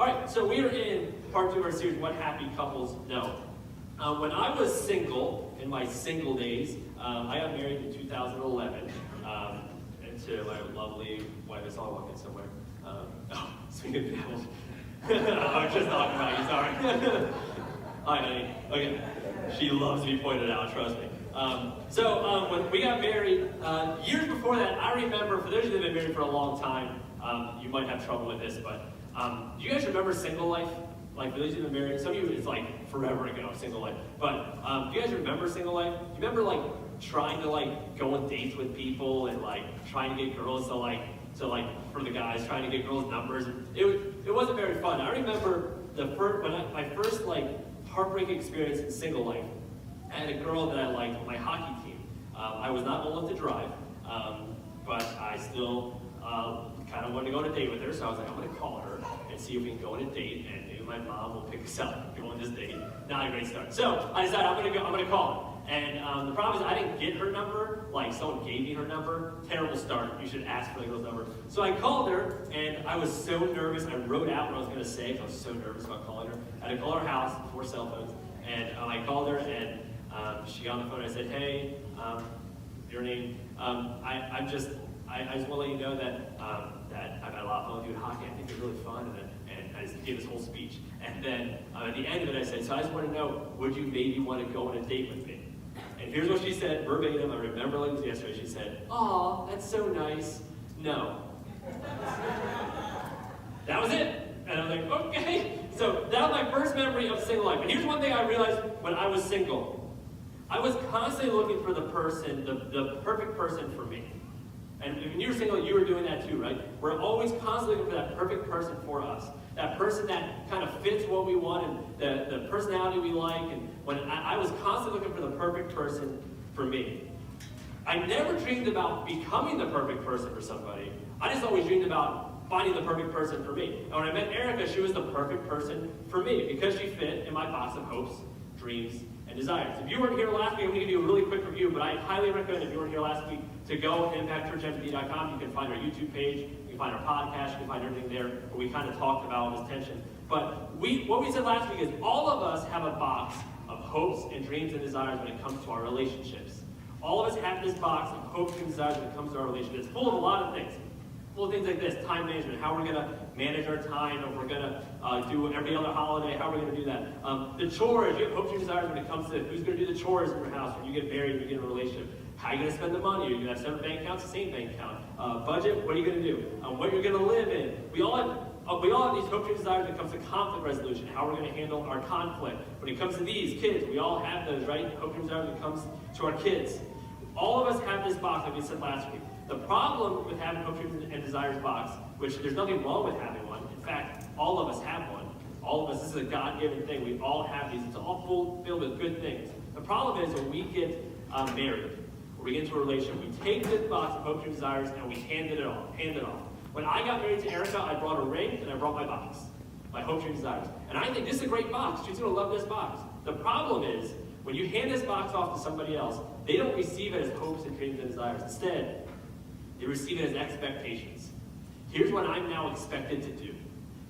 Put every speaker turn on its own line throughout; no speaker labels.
All right, so we are in part 2 of our series, What Happy Couples Know. When I was single, in my single days, I got married in 2011 to my lovely wife. I saw her walking somewhere. Speaking of devils. I was just talking about you, sorry. Hi, honey. Okay. She loves to be pointed out, trust me. When we got married, years before that, I remember, for those of you that have been married for a long time, you might have trouble with this, but do you guys remember single life? Like, for those of you that have been married, some of you, it's like forever ago, single life. But do you guys remember single life? Do you remember, like, trying to, like, go on dates with people and, like, trying to get girls to for the guys, trying to get girls' numbers? It wasn't very fun. I remember my first, like, heartbreaking experience in single life. I had a girl that I liked on my hockey team. I was not old enough to drive, but I still kind of wanted to go on a date with her, so I was like, I'm going to call her and see if we can go on a date, and maybe my mom will pick us up and go on this date. Not a great start. So I decided I'm going to call her. And the problem is I didn't get her number, like someone gave me her number. Terrible start. You should ask for the girl's number. So I called her, and I was so nervous. I wrote out what I was going to say because I was so nervous about calling her. I had to call her house before cell phones, and I called her, and she got on the phone. And I said, hey, your name. I just want to let you know that I've had a lot of fun with you at hockey. I think you're really fun, and I just gave this whole speech. And then at the end of it, I said, so I just want to know, would you maybe want to go on a date with me? And here's what she said, verbatim. I remember like it was yesterday. She said, "Aw, that's so nice. No." That was it. And I was like, okay. So that was my first memory of single life. And here's one thing I realized when I was single. I was constantly looking for the person, the perfect person for me. And when you were single, you were doing that too, right? We're always constantly looking for that perfect person for us. That person that kind of fits what we want and the personality we like. And when I was constantly looking for the perfect person for me. I never dreamed about becoming the perfect person for somebody. I just always dreamed about finding the perfect person for me. And when I met Erica, she was the perfect person for me because she fit in my box of hopes, dreams, and desires. If you weren't here last week, I'm going to give you a really quick review, but I highly recommend if you weren't here last week to go to impactchurchmd.com. You can find our YouTube page, you can find our podcast, you can find everything there where we kind of talked about all this tension. But what we said last week is all of us have a box of hopes and dreams and desires when it comes to our relationships. All of us have this box of hopes and desires when it comes to our relationships. It's full of a lot of things. Full of things like this, time management, how we're going to manage our time, if we're going to do every other holiday, how we're going to do that. The chores, you have hopes and desires when it comes to who's going to do the chores in your house when you get married, when you get in a relationship. How are you going to spend the money? Are you going to have separate bank accounts, the same bank account? Budget, what are you going to do? What you're going to live in. We all have these hopes and desires when it comes to conflict resolution, how we're going to handle our conflict. When it comes to these kids, we all have those, right? Hopes and desires when it comes to our kids. All of us have this box, like we said last week. The problem with having hopes and desires box, which there's nothing wrong with having one. In fact, all of us have one. All of us, this is a God-given thing. We all have these. It's all filled with good things. The problem is when we get married, or we get into a relationship, we take this box of hopes and desires and we hand it off. When I got married to Erica, I brought a ring and I brought my box, my hopes and desires. And I think this is a great box. She's going to love this box. The problem is when you hand this box off to somebody else, they don't receive it as hopes and dreams and desires. Instead, they receive it as expectations. Here's what I'm now expected to do.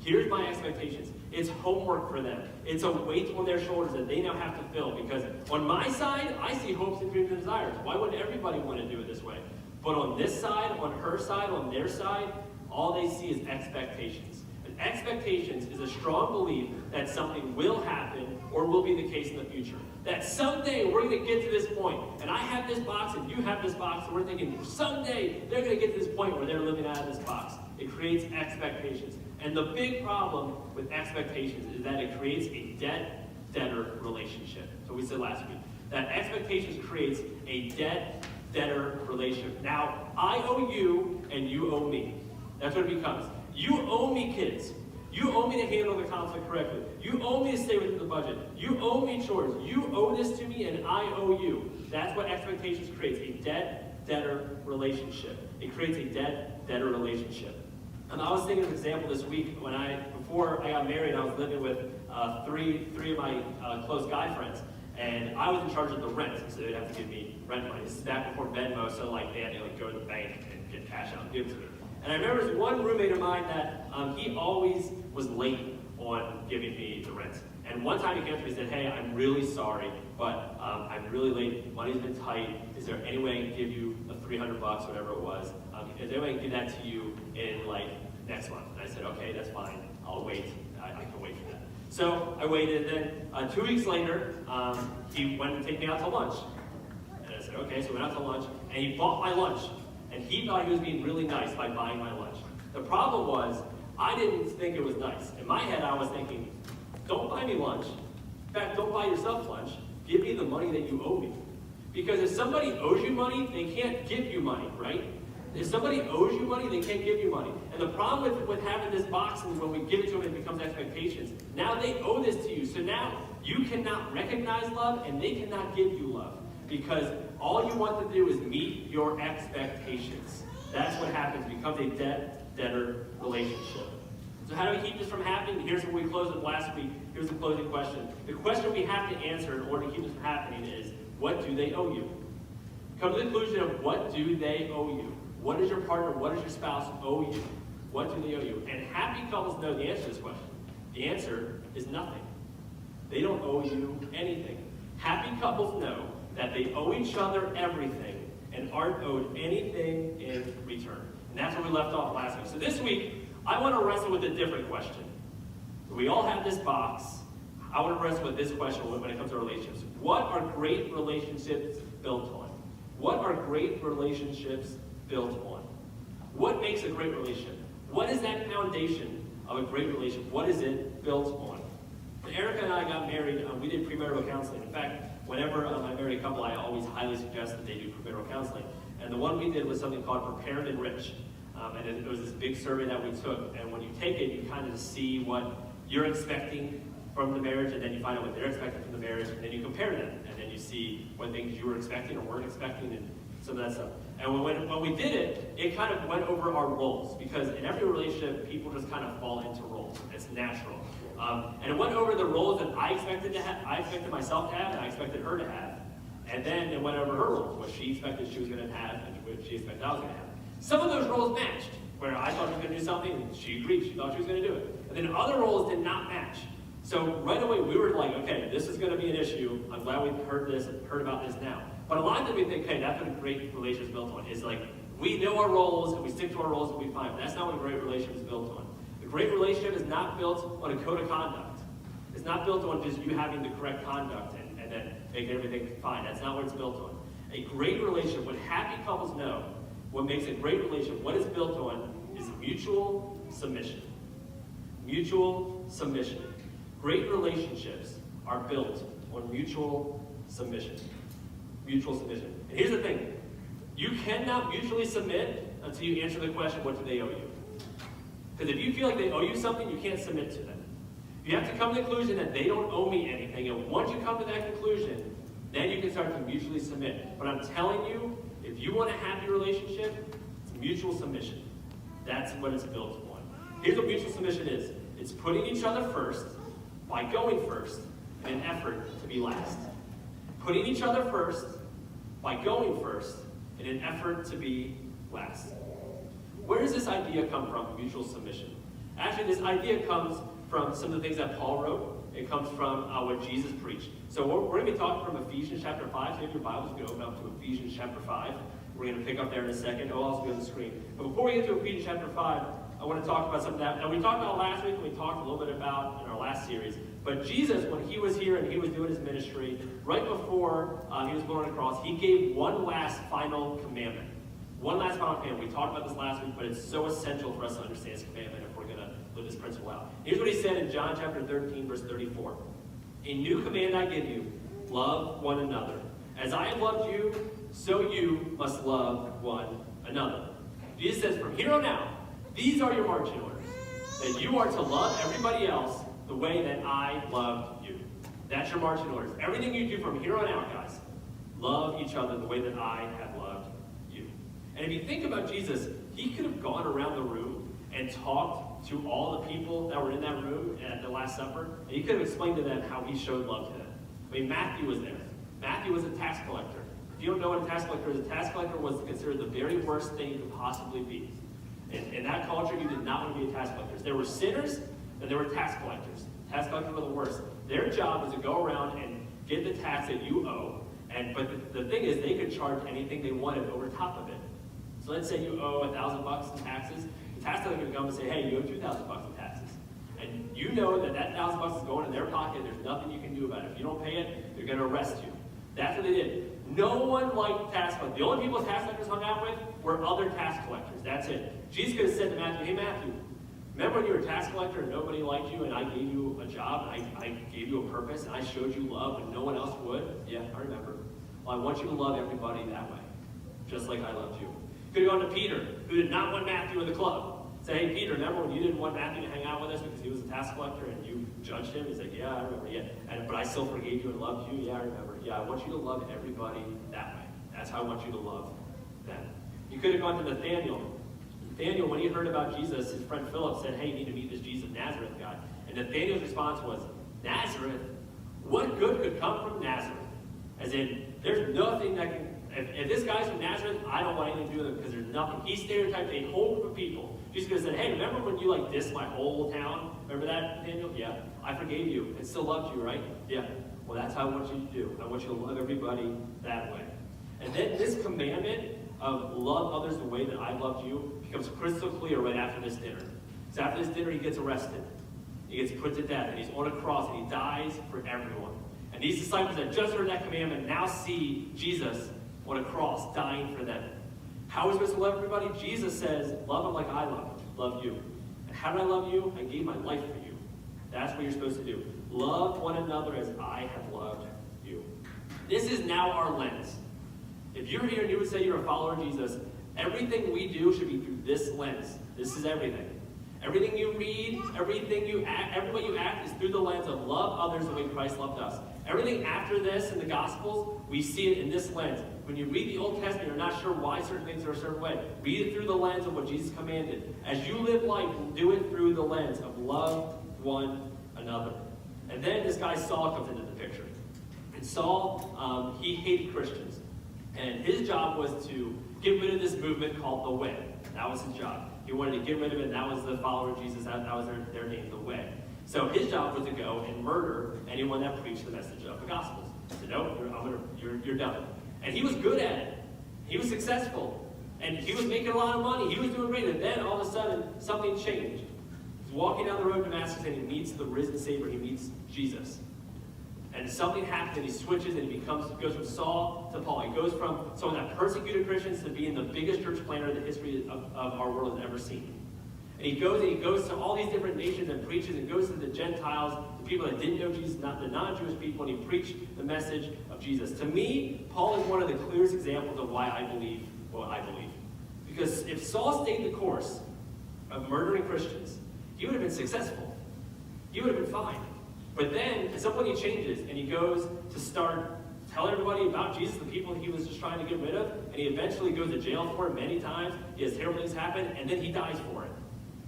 Here's my expectations. It's homework for them. It's a weight on their shoulders that they now have to fill because on my side, I see hopes and dreams and desires. Why wouldn't everybody want to do it this way? But on this side, on her side, on their side, all they see is expectations. And expectations is a strong belief that something will happen or will be the case in the future. That someday we're going to get to this point, and I have this box and you have this box, and we're thinking someday they're going to get to this point where they're living out of this box. It creates expectations. And the big problem with expectations is that it creates a debt-debtor relationship. So we said last week that expectations creates a debt-debtor relationship. Now, I owe you and you owe me. That's what it becomes. You owe me kids. You owe me to handle the conflict correctly. You owe me to stay within the budget. You owe me chores. You owe this to me and I owe you. That's what expectations creates, a debt-debtor relationship. It creates a debt-debtor relationship. And I was thinking of an example this week before I got married, I was living with three of my close guy friends. And I was in charge of the rent, so they'd have to give me rent money. This is back before Venmo, so they had to go to the bank and get cash out and give it to me. And I remember this one roommate of mine that he always was late on giving me the rent. And one time he came to me and said, hey, I'm really sorry, but I'm really late. Money's been tight. Is there any way I can give you the $300, whatever it was? Is there any way I can give that to you in next month? And I said, okay, that's fine. I'll wait. I can wait for that. So I waited. Then 2 weeks later, he went to take me out to lunch. And I said, okay, so we went out to lunch, and he bought my lunch. And he thought he was being really nice by buying my lunch. The problem was, I didn't think it was nice. In my head, I was thinking, don't buy me lunch. In fact, don't buy yourself lunch. Give me the money that you owe me. Because if somebody owes you money, they can't give you money, right? If somebody owes you money, they can't give you money. And the problem with having this box, and when we give it to them, it becomes expectations. Now they owe this to you. So now you cannot recognize love, and they cannot give you love. Because all you want to do is meet your expectations. That's what happens. It becomes a debtor relationship. So how do we keep this from happening? Here's what we closed with last week. Here's the closing question. The question we have to answer in order to keep this from happening is, what do they owe you? Come to the conclusion of what do they owe you? What does your partner, what does your spouse owe you? What do they owe you? And happy couples know the answer to this question. The answer is nothing. They don't owe you anything. Happy couples know that they owe each other everything and aren't owed anything in return. And that's where we left off last week. So this week, I want to wrestle with a different question. We all have this box. I want to wrestle with this question when it comes to relationships. What are great relationships built on? What are great relationships built on? What makes a great relationship? What is that foundation of a great relationship? What is it built on? When Erica and I got married, we did premarital counseling. In fact, whenever I marry a couple, I always highly suggest that they do premarital counseling. And the one we did was something called Prepare and Enrich. And it was this big survey that we took. And when you take it, you kind of see what you're expecting from the marriage, and then you find out what they're expecting from the marriage, and then you compare them. And then you see what things you were expecting or weren't expecting, and some of that stuff. And when we did it, it kind of went over our roles. Because in every relationship, people just kind of fall into roles. It's natural. And it went over the roles that I expected myself to have, and I expected her to have. And then it went over her roles, what she expected she was going to have, and what she expected I was going to have. Some of those roles matched, where I thought she was going to do something, and she agreed, she thought she was going to do it. And then other roles did not match. So right away, we were like, okay, this is going to be an issue. I'm glad we've heard about this now. But a lot of times we think, okay, that's what a great relationship is built on. Is like, we know our roles, and we stick to our roles, and we fine. But that's not what a great relationship is built on. A great relationship is not built on a code of conduct. It's not built on just you having the correct conduct and then making everything fine. That's not what it's built on. A great relationship, what happy couples know, what makes a great relationship, what it's built on, is mutual submission. Mutual submission. Great relationships are built on mutual submission. Mutual submission. And here's the thing. You cannot mutually submit until you answer the question, what do they owe you? Because if you feel like they owe you something, you can't submit to them. You have to come to the conclusion that they don't owe me anything. And once you come to that conclusion, then you can start to mutually submit. But I'm telling you, if you want a happy relationship, it's mutual submission. That's what it's built on. Here's what mutual submission is. It's putting each other first by going first in an effort to be last. Putting each other first by going first in an effort to be last. Where does this idea come from, mutual submission? Actually, this idea comes from some of the things that Paul wrote. It comes from what Jesus preached. So we're going to be talking from Ephesians chapter 5. So if your Bible's going to open up to Ephesians chapter 5. We're going to pick up there in a second. It'll also be on the screen. But before we get to Ephesians chapter 5, I want to talk about something that we talked about last week, and we talked a little bit about in our last series. But Jesus, when he was here and he was doing his ministry, right before he was going on the cross, he gave one last final commandment. One last final commandment. We talked about this last week, but it's so essential for us to understand this commandment if we're going to live this principle out. Here's what he said in John chapter 13, verse 34. A new command I give you, love one another. As I have loved you, so you must love one another. Jesus says, from here on out, these are your marching orders. That you are to love everybody else the way that I loved you. That's your marching orders. Everything you do from here on out, guys, love each other the way that I have loved you. And if you think about Jesus, he could have gone around the room and talked to all the people that were in that room at the Last Supper, and he could have explained to them how he showed love to them. I mean, Matthew was there. Matthew was a tax collector. If you don't know what a tax collector is, a tax collector was considered the very worst thing you could possibly be. In that culture, you did not want to be a tax collector. There were sinners, Then there were tax collectors. Tax collectors were the worst. Their job was to go around and get the tax that you owe. But the thing is, they could charge anything they wanted over top of it. So let's say you owe $1,000 in taxes. The tax collector would come and say, hey, you owe $2,000 in taxes. And you know that $1,000 is going in their pocket. There's nothing you can do about it. If you don't pay it, they're going to arrest you. That's what they did. No one liked tax collectors. The only people tax collectors hung out with were other tax collectors. That's it. Jesus could have said to Matthew, hey, Matthew, remember when you were a tax collector and nobody liked you and I gave you a job and I gave you a purpose and I showed you love and no one else would? Yeah, I remember. Well, I want you to love everybody that way, just like I loved you. Could have gone to Peter, who did not want Matthew in the club. Say, hey, Peter, remember when you didn't want Matthew to hang out with us because he was a tax collector and you judged him? He's like, yeah, I remember, yeah. But I still forgave you and loved you? Yeah, I remember. Yeah, I want you to love everybody that way. That's how I want you to love them. You could have gone to Nathaniel. Nathaniel, when he heard about Jesus, his friend Philip said, hey, you need to meet this Jesus of Nazareth guy. And Nathaniel's response was, Nazareth? What good could come from Nazareth? As in, there's nothing that can, if this guy's from Nazareth, I don't want anything to do with him because there's nothing. He stereotyped a whole group of people. Jesus could have said, hey, remember when you dissed my whole town? Remember that, Nathaniel? Yeah. I forgave you and still loved you, right? Yeah. Well, that's how I want you to do. I want you to love everybody that way. And then this commandment of love others the way that I loved you becomes crystal clear right after this dinner. So after this dinner, he gets arrested. He gets put to death, and he's on a cross, and he dies for everyone. And these disciples that just heard that commandment now see Jesus on a cross, dying for them. How are we supposed to love everybody? Jesus says, love them like I love you. And how did I love you? I gave my life for you. That's what you're supposed to do. Love one another as I have loved you. This is now our lens. If you're here and you would say you're a follower of Jesus, everything we do should be through this lens. This is everything. Everything you read, everything you act, every way you act is through the lens of love others the way Christ loved us. Everything after this in the Gospels, we see it in this lens. When you read the Old Testament, you're not sure why certain things are a certain way. Read it through the lens of what Jesus commanded. As you live life, do it through the lens of love one another. And then this guy Saul comes into the picture. And Saul, he hated Christians. And his job was to get rid of this movement called the Way. That was his job. He wanted to get rid of it, and that was the follower of Jesus. That was their name, the Way. So his job was to go and murder anyone that preached the message of the Gospels. He said, no, you're done. And he was good at it. He was successful. And he was making a lot of money. He was doing great. And then all of a sudden, something changed. He's walking down the road to Damascus, and he meets the risen Savior. He meets Jesus. And something happens, and he switches, and he goes from Saul to Paul. He goes from someone that persecuted Christians to being the biggest church planter the history of our world has ever seen. And he goes to all these different nations and preaches, and goes to the Gentiles, the people that didn't know Jesus, not the non-Jewish people, and he preached the message of Jesus. To me, Paul is one of the clearest examples of why I believe what I believe. Because if Saul stayed the course of murdering Christians, he would have been successful. He would have been fine. But then, at some point he changes, and he goes to start telling everybody about Jesus, the people he was just trying to get rid of, and he eventually goes to jail for it many times. He has terrible things happen, and then he dies for it.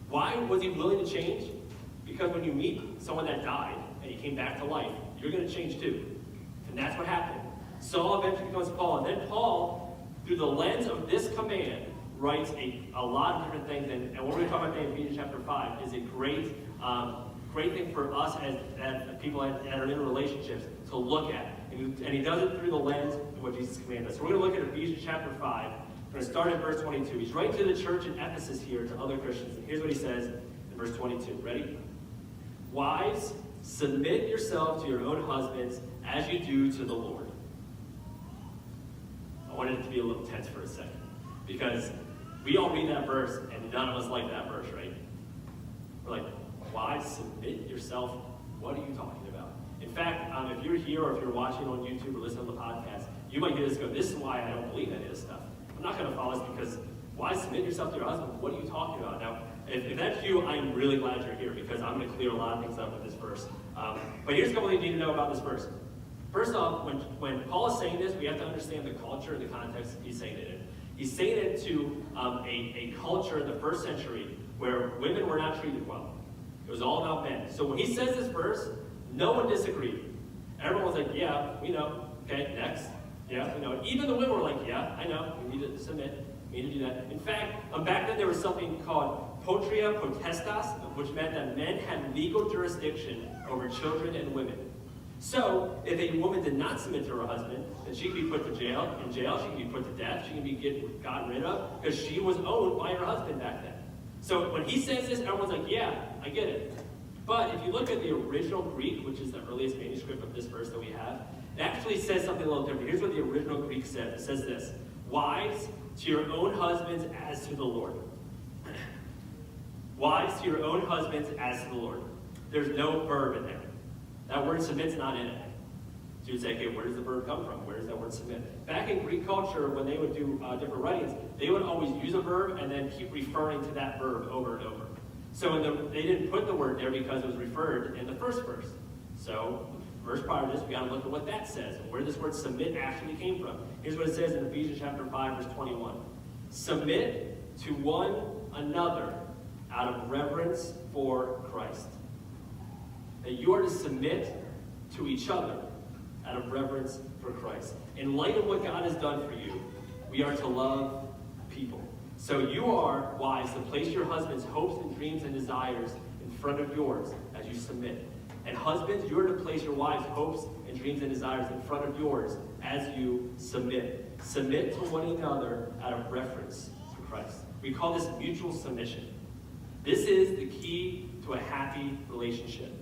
Why was he willing to change? Because when you meet someone that died, and he came back to life, you're going to change too. And that's what happened. Saul eventually becomes Paul, and then Paul, through the lens of this command, writes a lot of different things, and what we're going to talk about today in Ephesians chapter 5 is a great thing for us as people that are in relationships to look at. And he does it through the lens of what Jesus commanded us. So we're going to look at Ephesians chapter 5. We're going to start at verse 22. He's writing to the church in Ephesus here, to other Christians. And here's what he says in verse 22. Ready? Wives, submit yourselves to your own husbands as you do to the Lord. I wanted it to be a little tense for a second. Because we all read that verse, and none of us like that verse, right? We're like, wives, submit yourself. What are you talking about? In fact, if you're here or if you're watching on YouTube or listening to the podcast, you might hear this go, this is why I don't believe any of this stuff. I'm not going to follow this because why submit yourself to your husband? What are you talking about? Now, if that's you, I'm really glad you're here because I'm going to clear a lot of things up with this verse. But here's a couple things you need to know about this verse. First off, when Paul is saying this, we have to understand the culture and the context he's saying it in. He's saying it to a culture in the first century where women were not treated well. It was all about men. So when he says this verse, no one disagreed. Everyone was like, yeah, we know. Okay, next. Yeah, we know. Even the women were like, yeah, I know. We need to submit. We need to do that. In fact, back then there was something called potria potestas, which meant that men had legal jurisdiction over children and women. So, if a woman did not submit to her husband, then she could be put to jail. In jail, she could be put to death. She could be gotten rid of because she was owned by her husband back then. So when he says this, everyone's like, yeah, I get it. But if you look at the original Greek, which is the earliest manuscript of this verse that we have, it actually says something a little different. Here's what the original Greek says. It says this: wives, to your own husbands as to the Lord. Wives, to your own husbands as to the Lord. There's no verb in there. That word submit's not in it. So you'd say, okay, where does the verb come from? Where does that word submit? Back in Greek culture, when they would do different writings, they would always use a verb and then keep referring to that verb over and over. So they didn't put the word there because it was referred in the first verse. So, verse prior to this, we got to look at what that says and where this word submit actually came from. Here's what it says in Ephesians chapter 5, verse 21. Submit to one another out of reverence for Christ. That you are to submit to each other out of reverence for Christ. In light of what God has done for you, we are to love people. So you are, wives, to place your husband's hopes and dreams and desires in front of yours as you submit. And husbands, you are to place your wives' hopes and dreams and desires in front of yours as you submit. Submit to one another out of reverence for Christ. We call this mutual submission. This is the key to a happy relationship.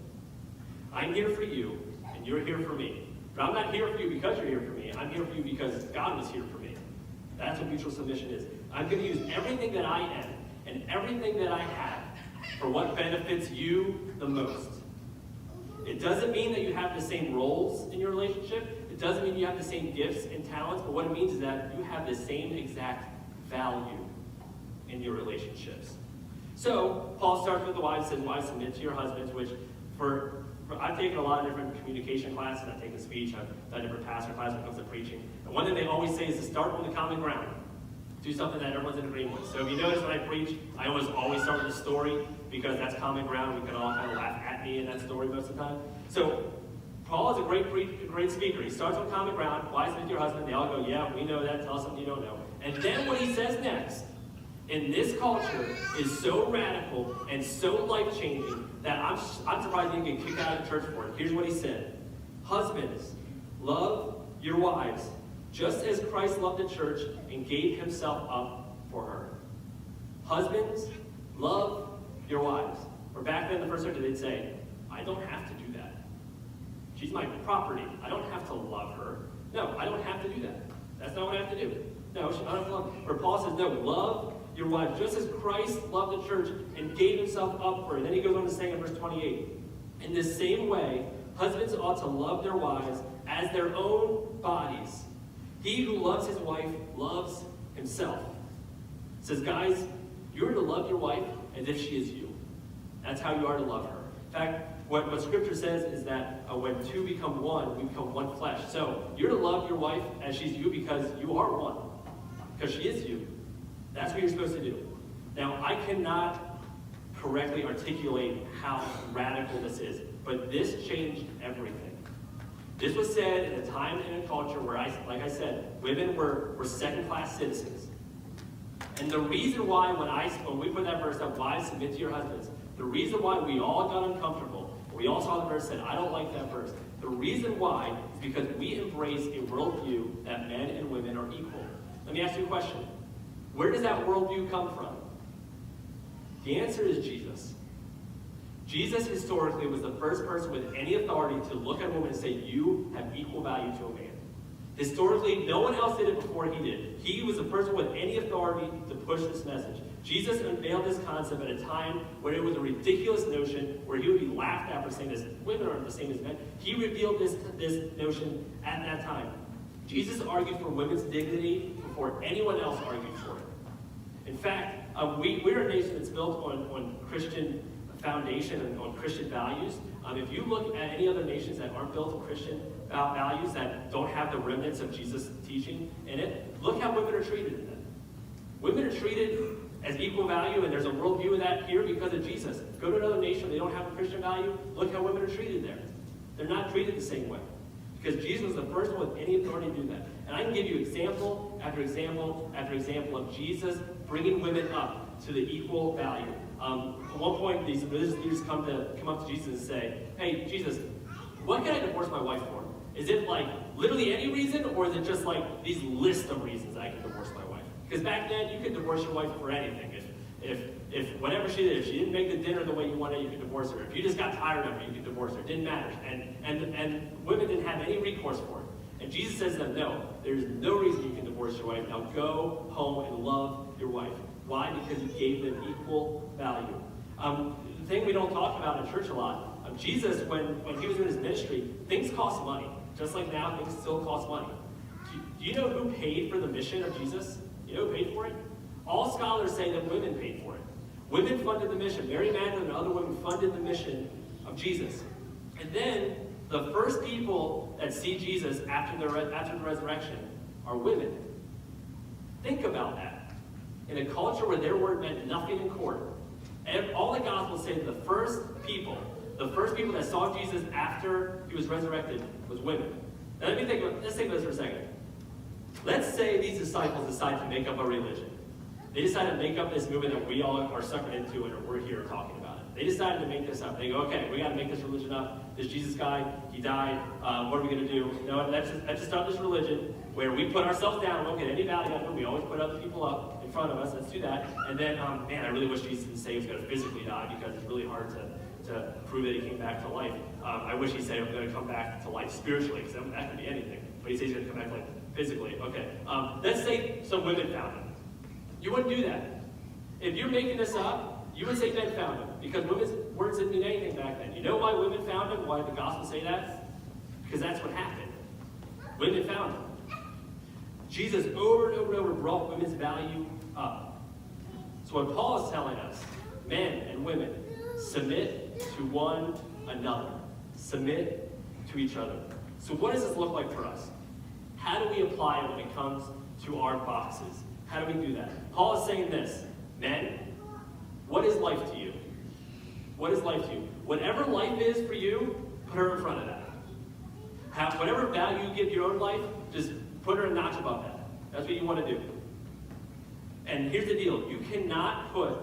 I'm here for you, and you're here for me. But I'm not here for you because you're here for me. I'm here for you because God was here for me. That's what mutual submission is. I'm going to use everything that I am and everything that I have for what benefits you the most. It doesn't mean that you have the same roles in your relationship. It doesn't mean you have the same gifts and talents. But what it means is that you have the same exact value in your relationships. So, Paul starts with the wives, says, wives, submit to your husbands, which I've taken a lot of different communication classes. I've taken speech. I've done different pastor classes when it comes to preaching. And one thing they always say is to start on the common ground. Do something that everyone's in agreement with. So if you notice when I preach, I always start with a story because that's common ground. We can all kind of laugh at me in that story most of the time. So Paul is a great speaker. He starts on common ground. Wives, submit to your husband. They all go, yeah, we know that. Tell us something you don't know. And then what he says next, in this culture, is so radical and so life-changing that I'm surprised he didn't get kicked out of the church for it. Here's what he said. Husbands, love your wives, just as Christ loved the church and gave himself up for her. Husbands, love your wives. Or back then in the first century, they'd say, I don't have to do that. She's my property. I don't have to love her. No, I don't have to do that. That's not what I have to do. No, I don't have to love her. Or Paul says, no, love your wife, just as Christ loved the church and gave himself up for it. And then he goes on to say in verse 28, in the same way, husbands ought to love their wives as their own bodies. He who loves his wife loves himself. It says, guys, you're to love your wife as if she is you. That's how you are to love her. In fact, what Scripture says is that when two become one, we become one flesh. So you're to love your wife as she's you because you are one. Because she is you. That's what you're supposed to do. Now, I cannot correctly articulate how radical this is, but this changed everything. This was said in a time and a culture where, like I said, women were second-class citizens. And the reason why when we put that verse up, wives, submit to your husbands, the reason why we all got uncomfortable, we all saw the verse and said, I don't like that verse. The reason why is because we embrace a worldview that men and women are equal. Let me ask you a question. Where does that worldview come from? The answer is Jesus. Jesus historically was the first person with any authority to look at a woman and say, you have equal value to a man. Historically, no one else did it before he did. He was the person with any authority to push this message. Jesus unveiled this concept at a time where it was a ridiculous notion, where he would be laughed at for saying this. Women aren't the same as men. He revealed this notion at that time. Jesus argued for women's dignity before anyone else argued for it. In fact, we're a nation that's built on Christian foundation and on Christian values. If you look at any other nations that aren't built on Christian values, that don't have the remnants of Jesus' teaching in it, look how women are treated in them. Women are treated as equal value, and there's a worldview of that here because of Jesus. Go to another nation, they don't have a Christian value, look how women are treated there. They're not treated the same way. Because Jesus was the first one with any authority to do that. And I can give you example after example after example of Jesus bringing women up to the equal value. At one point, these religious leaders come up to Jesus and say, hey, Jesus, what can I divorce my wife for? Is it like literally any reason, or is it just like these list of reasons I can divorce my wife? Because back then, you could divorce your wife for anything. If whatever she did, if she didn't make the dinner the way you wanted, you could divorce her. If you just got tired of her, you could divorce her. It didn't matter. And women didn't have any recourse for it. And Jesus says to them, no, there's no reason you can divorce your wife. Now go home and love your wife. Why? Because he gave them equal value. The thing we don't talk about in church a lot, Jesus, when he was in his ministry, things cost money. Just like now, things still cost money. Do you know who paid for the mission of Jesus? You know who paid for it? All scholars say that women paid for it. Women funded the mission. Mary Magdalene and other women funded the mission of Jesus. And then the first people that see Jesus after the resurrection are women. Think about that. In a culture where their word meant nothing in court, all the Gospels say that the first people that saw Jesus after he was resurrected was women. Now let's think about this for a second. Let's say these disciples decide to make up a religion. They decided to make up this movement that we all are suckered into and we're here talking about it. They decided to make this up. They go, okay, we got to make this religion up. This Jesus guy, he died. What are we going to do? No, let's just start this religion where we put ourselves down. We don't get any value out of it. We always put other people up in front of us. Let's do that. And then, man, I really wish Jesus didn't say he was going to physically die because it's really hard to prove that he came back to life. I wish he said he was going to come back to life spiritually, because that could be anything. But he says he's going to come back like physically. Okay. Let's say some women found him. You wouldn't do that. If you're making this up, you would say men found him, because women's words didn't mean anything back then. You know why women found him? Why the Gospels say that? Because that's what happened. Women found him. Jesus over and over and over brought women's value up. So what Paul is telling us, men and women, submit to one another. Submit to each other. So what does this look like for us? How do we apply it when it comes to our boxes? How do we do that? Paul is saying this, men, what is life to you? What is life to you? Whatever life is for you, put her in front of that. Whatever value you give your own life, just put her a notch above that. That's what you want to do. And here's the deal. You cannot put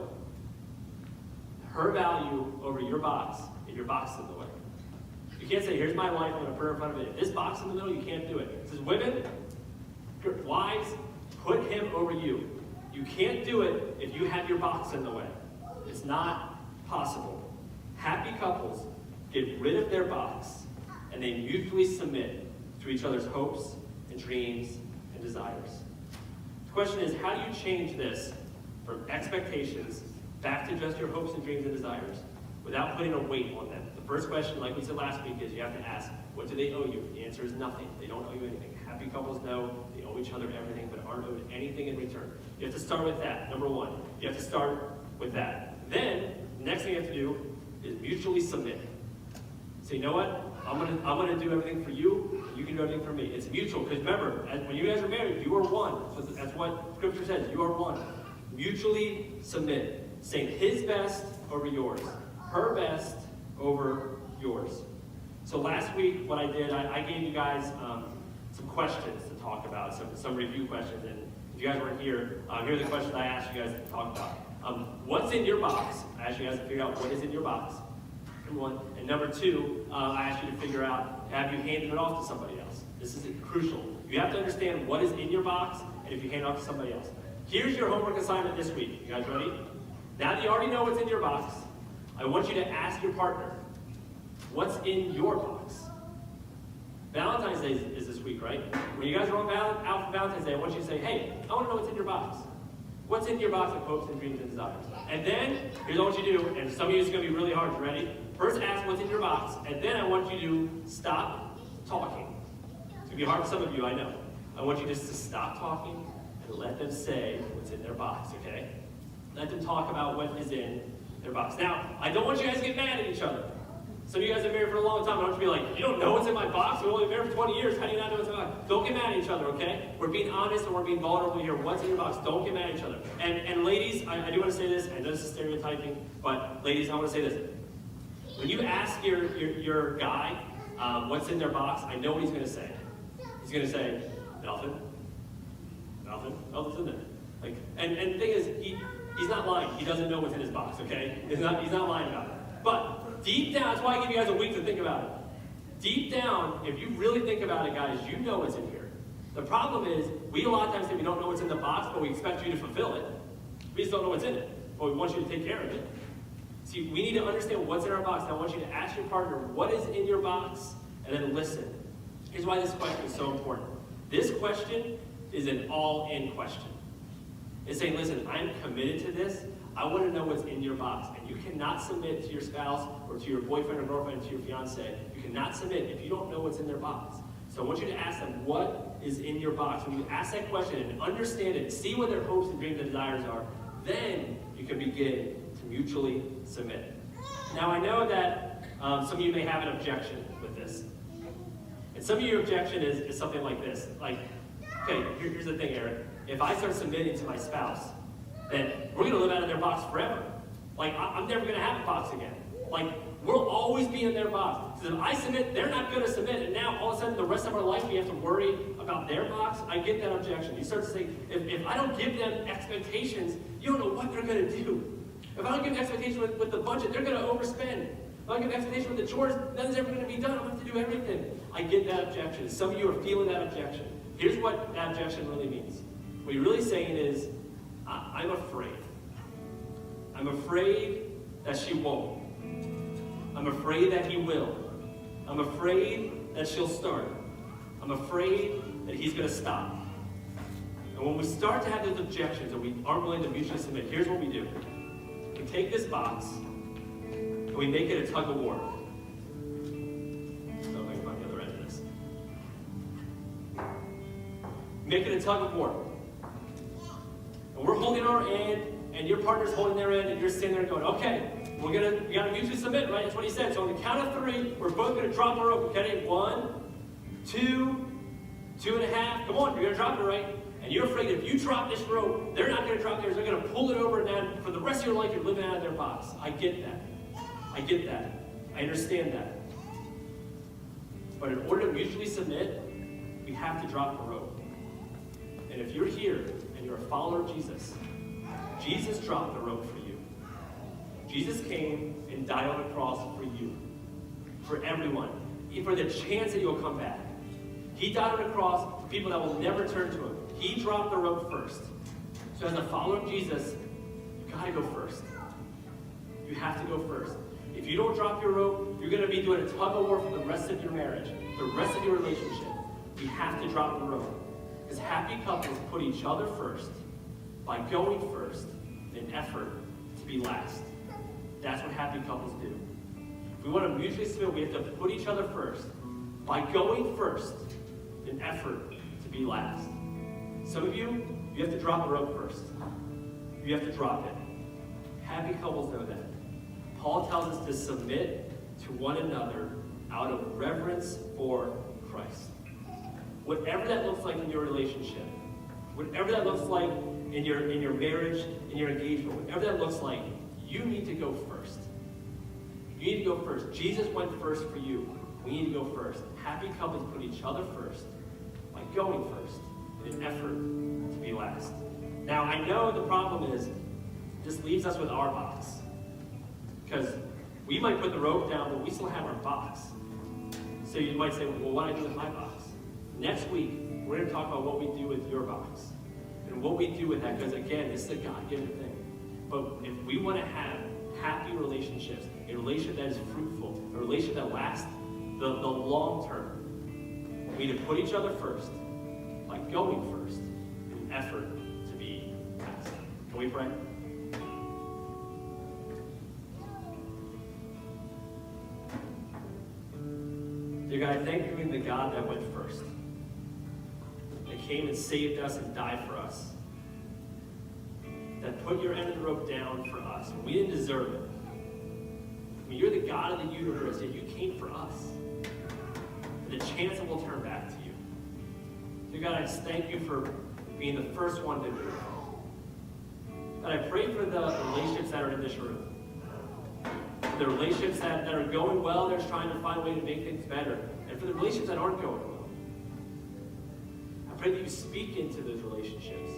her value over your box if your box is in the way. You can't say, here's my life, I'm going to put her in front of it. If this box in the middle, you can't do it. It says, women, wives, put him over you. You can't do it if you have your box in the way. It's not possible. Happy couples get rid of their box and they mutually submit to each other's hopes and dreams and desires. The question is, how do you change this from expectations back to just your hopes and dreams and desires without putting a weight on them? The first question, like we said last week, is you have to ask, what do they owe you? The answer is nothing. They don't owe you anything. Happy couples know they owe each other everything, but aren't owed anything in return. You have to start with that, number one. You have to start with that. Then, the next thing you have to do is mutually submit. So you know what? I'm gonna do everything for you, you can do everything for me. It's mutual, because remember, when you guys are married, you are one. So that's what Scripture says, you are one. Mutually submit, saying his best over yours, her best over yours. So last week, what I did, I gave you guys some questions to talk about, some review questions, and if you guys weren't here, here are the questions I asked you guys to talk about. What's in your box? I asked you guys to figure out what is in your box. Number one. And number two, I asked you to figure out, have you handed it off to somebody else? This is crucial. You have to understand what is in your box, and if you hand it off to somebody else. Here's your homework assignment this week. You guys ready? Now that you already know what's in your box, I want you to ask your partner, what's in your box? Valentine's Day is this week, right? When you guys are out for Valentine's Day, I want you to say, hey, I want to know what's in your box. What's in your box of hopes and dreams and desires? And then, here's what you do, and some of you it's going to be really hard. You ready? First ask what's in your box, and then I want you to stop talking. It's going to be hard for some of you, I know. I want you just to stop talking and let them say what's in their box, okay? Let them talk about what is in their box. Now, I don't want you guys to get mad at each other. Some of you guys have been married for a long time. I don't want you to be like, you don't know what's in my box? We've only been married for 20 years. How do you not know what's in my box? Don't get mad at each other, okay? We're being honest and we're being vulnerable here. What's in your box? Don't get mad at each other. And ladies, I do want to say this. I know this is stereotyping, but ladies, I want to say this. When you ask your guy what's in their box, I know what he's going to say. He's going to say, nothing. Nothing's in there. And the thing is, He's not lying. He doesn't know what's in his box, okay? He's not lying about it. But deep down, that's why I give you guys a week to think about it. Deep down, if you really think about it, guys, you know what's in here. The problem is, we a lot of times say we don't know what's in the box, but we expect you to fulfill it. We just don't know what's in it, but we want you to take care of it. See, we need to understand what's in our box. And I want you to ask your partner, what is in your box? And then listen. Here's why this question is so important. This question is an all-in question. It's saying, listen, I'm committed to this. I want to know what's in your box. And you cannot submit to your spouse or to your boyfriend or girlfriend, to your fiance. You cannot submit if you don't know what's in their box. So I want you to ask them, what is in your box? When you ask that question and understand it, see what their hopes and dreams and desires are, then you can begin to mutually submit. Now I know that some of you may have an objection with this. And some of your objection is something like this. Like, okay, here's the thing, Eric. If I start submitting to my spouse, then we're going to live out of their box forever. Like, I'm never going to have a box again. Like, we'll always be in their box. So if I submit, they're not going to submit. And now, all of a sudden, the rest of our life, we have to worry about their box. I get that objection. You start to say, if I don't give them expectations, you don't know what they're going to do. If I don't give expectations with the budget, they're going to overspend. If I don't give expectations with the chores, nothing's ever going to be done. I'm going to have to do everything. I get that objection. Some of you are feeling that objection. Here's what that objection really means. What you're really saying is, I'm afraid. I'm afraid that she won't. I'm afraid that he will. I'm afraid that she'll start. I'm afraid that he's going to stop. And when we start to have those objections and we aren't willing to mutually submit, here's what we do. We take this box and we make it a tug of war. So I can find the other end of this. Make it a tug of war. And we're holding our end, and your partner's holding their end, and you're sitting there going, okay, we gotta mutually submit, right? That's what he said. So on the count of 3, we're both gonna drop our rope, okay? 1, 2, 2.5. Come on, you're gonna drop it, right? And you're afraid if you drop this rope, they're not gonna drop theirs. They're gonna pull it over, and then for the rest of your life, you're living out of their box. I get that. I get that. I understand that. But in order to mutually submit, we have to drop the rope. And if you're here and you're a follower of Jesus, Jesus dropped the rope for you. Jesus came and died on the cross for you, for everyone, for the chance that you'll come back. He died on the cross for people that will never turn to him. He dropped the rope first. So as a follower of Jesus, you gotta go first. You have to go first. If you don't drop your rope, you're gonna be doing a tug of war for the rest of your marriage, the rest of your relationship. You have to drop the rope. Because happy couples put each other first by going first in effort to be last. That's what happy couples do. If we want to mutually submit, we have to put each other first by going first in effort to be last. Some of you have to drop the rope first. You have to drop it. Happy couples know that. Paul tells us to submit to one another out of reverence for Christ. Whatever that looks like in your relationship, whatever that looks like in your marriage, in your engagement, whatever that looks like, you need to go first. You need to go first. Jesus went first for you. We need to go first. Happy couples put each other first by going first in an effort to be last. Now, I know the problem is this leaves us with our box. Because we might put the rope down, but we still have our box. So you might say, well, what do I do with my box? Next week, we're going to talk about what we do with your box. And what we do with that, because again, this is a God-given thing. But if we want to have happy relationships, a relationship that is fruitful, a relationship that lasts the long term, we need to put each other first by going first in an effort to be last. Can we pray? Dear God, I thank you for being the God that went first. That came and saved us and died for us. That put your end of the rope down for us. We didn't deserve it. I mean, you're the God of the universe, yet you came for us. And the chance that we'll turn back to you. Dear God, I just thank you for being the first one to do it. God, I pray for the relationships that are in this room. For the relationships that are going well, they're just trying to find a way to make things better. And for the relationships that aren't going well, I pray that you speak into those relationships.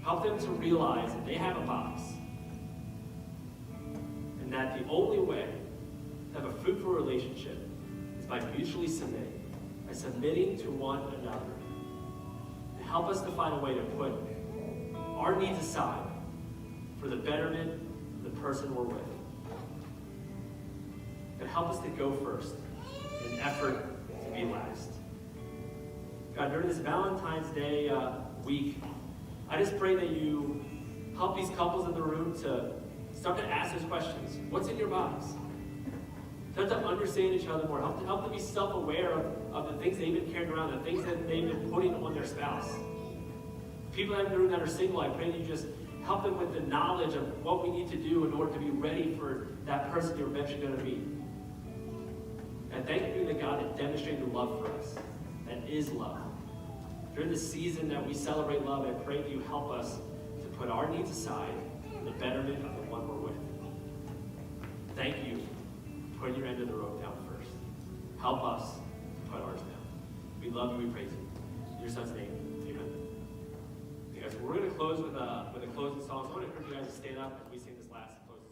Help them to realize that they have a box. And that the only way to have a fruitful relationship is by mutually submitting. By submitting to one another. And help us to find a way to put our needs aside for the betterment of the person we're with. And help us to go first in an effort to be last. God, during this Valentine's Day week, I just pray that you help these couples in the room to start to ask those questions. What's in your box? Start to understand each other more. Help them be self-aware of the things they've been carrying around, the things that they've been putting on their spouse. People in the room that are single, I pray that you just help them with the knowledge of what we need to do in order to be ready for that person you're eventually going to meet. And thank you to the God that demonstrated love for us, that is love. During the season that we celebrate love, I pray that you help us to put our needs aside for the betterment of the one we're with. Thank you for putting your end of the rope down first. Help us to put ours down. We love you, we praise you. In your son's name, amen. Okay, guys, we're going to close with a closing song. So I want to encourage you guys to stand up as we sing this last closing.